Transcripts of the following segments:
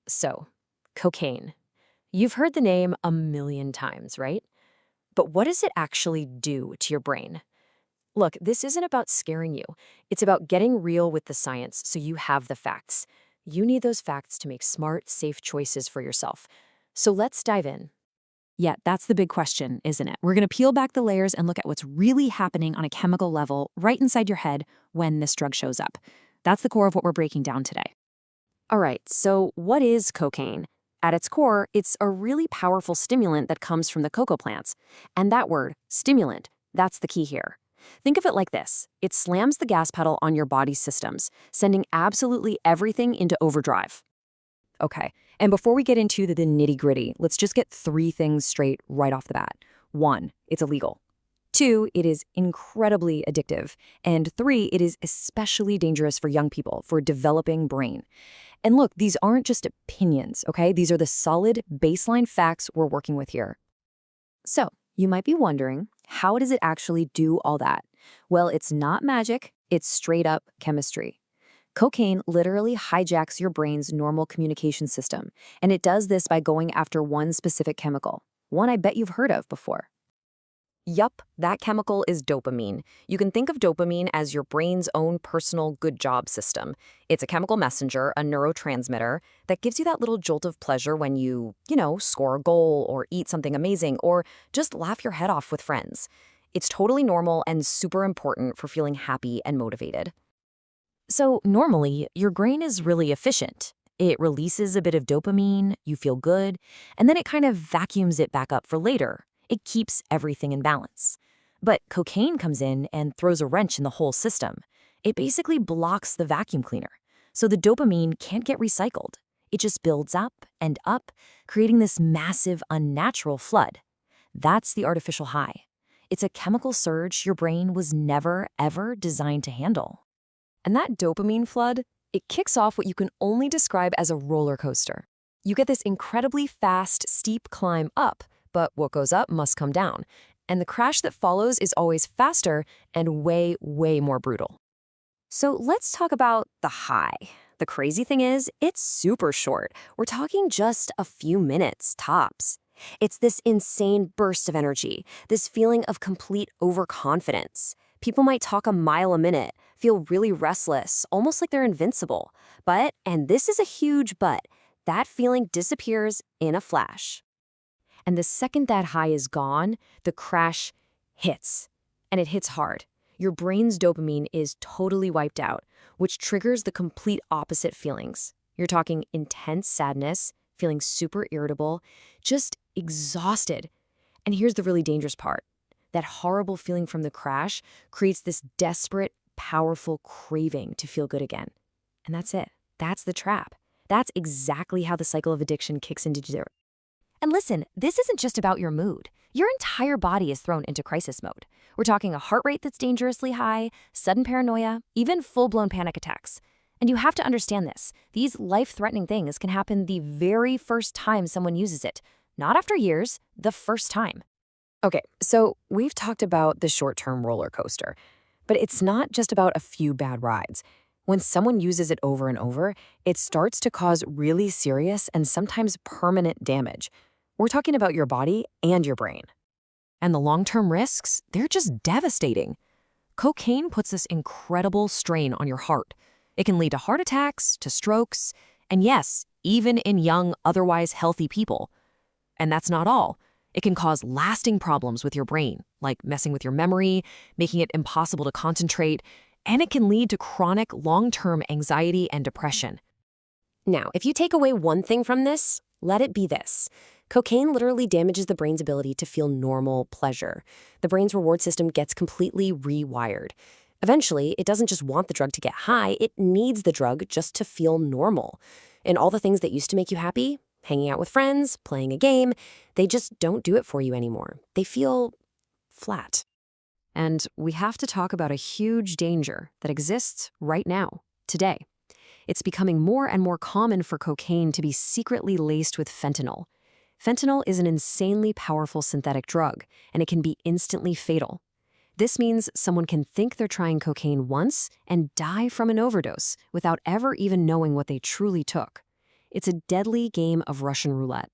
So, cocaine. You've heard the name a million times, right? But what does it actually do to your brain? Look, this isn't about scaring you. It's about getting real with the science so you have the facts. You need those facts to make smart, safe choices for yourself. So let's dive in. Yeah, that's the big question, isn't it? We're going to peel back the layers and look at what's really happening on a chemical level right inside your head when this drug shows up. That's the core of what we're breaking down today. All right, so what is cocaine? At its core, it's a really powerful stimulant that comes from the cocoa plants. And that word, stimulant, that's the key here. Think of it like this. It slams the gas pedal on your body's systems, sending absolutely everything into overdrive. Okay, and before we get into the nitty-gritty, let's just get three things straight right off the bat. One, it's illegal. Two, it is incredibly addictive. And three, it is especially dangerous for young people, for a developing brain. And look, these aren't just opinions, okay? These are the solid baseline facts we're working with here. So, you might be wondering, how does it actually do all that? Well, it's not magic, it's straight up chemistry. Cocaine literally hijacks your brain's normal communication system, and it does this by going after one specific chemical, one I bet you've heard of before. Yup, that chemical is dopamine. You can think of dopamine as your brain's own personal good job system. It's a chemical messenger, a neurotransmitter, that gives you that little jolt of pleasure when you score a goal or eat something amazing or just laugh your head off with friends. It's totally normal and super important for feeling happy and motivated. So normally, your brain is really efficient. It releases a bit of dopamine, you feel good, and then it kind of vacuums it back up for later. It keeps everything in balance. But cocaine comes in and throws a wrench in the whole system. It basically blocks the vacuum cleaner, so the dopamine can't get recycled. It just builds up, creating this massive, unnatural flood. That's the artificial high. It's a chemical surge your brain was never, ever designed to handle. And that dopamine flood, it kicks off what you can only describe as a roller coaster. You get this incredibly fast, steep climb up, but what goes up must come down. And the crash that follows is always faster and way, way more brutal. So let's talk about the high. The crazy thing is, it's super short. We're talking just a few minutes, tops. It's this insane burst of energy, this feeling of complete overconfidence. People might talk a mile a minute, feel really restless, almost like they're invincible. But, and this is a huge but, that feeling disappears in a flash. And the second that high is gone, the crash hits. And it hits hard. Your brain's dopamine is totally wiped out, which triggers the complete opposite feelings. You're talking intense sadness, feeling super irritable, just exhausted. And here's the really dangerous part. That horrible feeling from the crash creates this desperate, powerful craving to feel good again. And that's it. That's the trap. That's exactly how the cycle of addiction kicks into gear. And listen, this isn't just about your mood. Your entire body is thrown into crisis mode. We're talking a heart rate that's dangerously high, sudden paranoia, even full-blown panic attacks. And you have to understand this. These life-threatening things can happen the very first time someone uses it. Not after years, the first time. Okay, so we've talked about the short-term roller coaster, but it's not just about a few bad rides. When someone uses it over and over, it starts to cause really serious and sometimes permanent damage. We're talking about your body and your brain. And the long-term risks, they're just devastating. Cocaine puts this incredible strain on your heart. It can lead to heart attacks, to strokes, and yes, even in young, otherwise healthy people. And that's not all. It can cause lasting problems with your brain, like messing with your memory, making it impossible to concentrate, and it can lead to chronic long-term anxiety and depression. Now, if you take away one thing from this, let it be this. Cocaine literally damages the brain's ability to feel normal pleasure. The brain's reward system gets completely rewired. Eventually, it doesn't just want the drug to get high, it needs the drug just to feel normal. And all the things that used to make you happy, hanging out with friends, playing a game, they just don't do it for you anymore. They feel flat. And we have to talk about a huge danger that exists right now, today. It's becoming more and more common for cocaine to be secretly laced with fentanyl. Fentanyl is an insanely powerful synthetic drug, and it can be instantly fatal. This means someone can think they're trying cocaine once and die from an overdose without ever even knowing what they truly took. It's a deadly game of Russian roulette.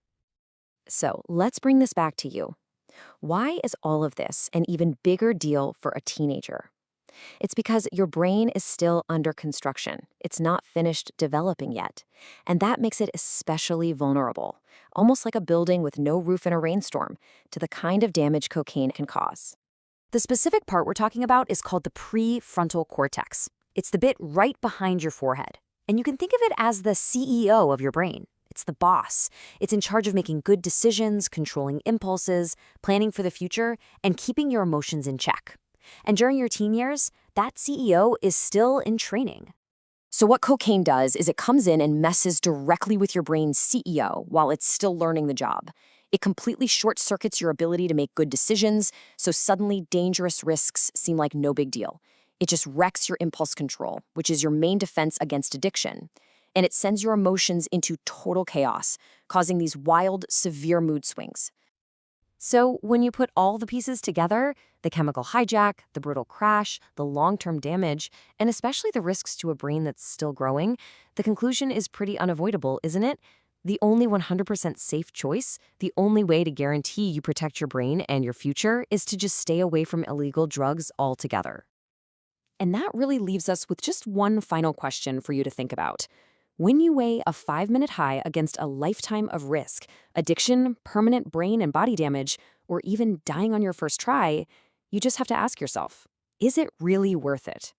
So let's bring this back to you. Why is all of this an even bigger deal for a teenager? It's because your brain is still under construction. It's not finished developing yet. And that makes it especially vulnerable, almost like a building with no roof in a rainstorm, to the kind of damage cocaine can cause. The specific part we're talking about is called the prefrontal cortex. It's the bit right behind your forehead. And you can think of it as the CEO of your brain. It's the boss. It's in charge of making good decisions, controlling impulses, planning for the future, and keeping your emotions in check. And during your teen years, that CEO is still in training. So what cocaine does is it comes in and messes directly with your brain's CEO while it's still learning the job. It completely short-circuits your ability to make good decisions, so suddenly dangerous risks seem like no big deal. It just wrecks your impulse control, which is your main defense against addiction. And it sends your emotions into total chaos, causing these wild, severe mood swings. So when you put all the pieces together, the chemical hijack, the brutal crash, the long-term damage, and especially the risks to a brain that's still growing, the conclusion is pretty unavoidable, isn't it? The only 100% safe choice, the only way to guarantee you protect your brain and your future, is to just stay away from illegal drugs altogether. And that really leaves us with just one final question for you to think about. When you weigh a 5-minute high against a lifetime of risk, addiction, permanent brain and body damage, or even dying on your first try, you just have to ask yourself, is it really worth it?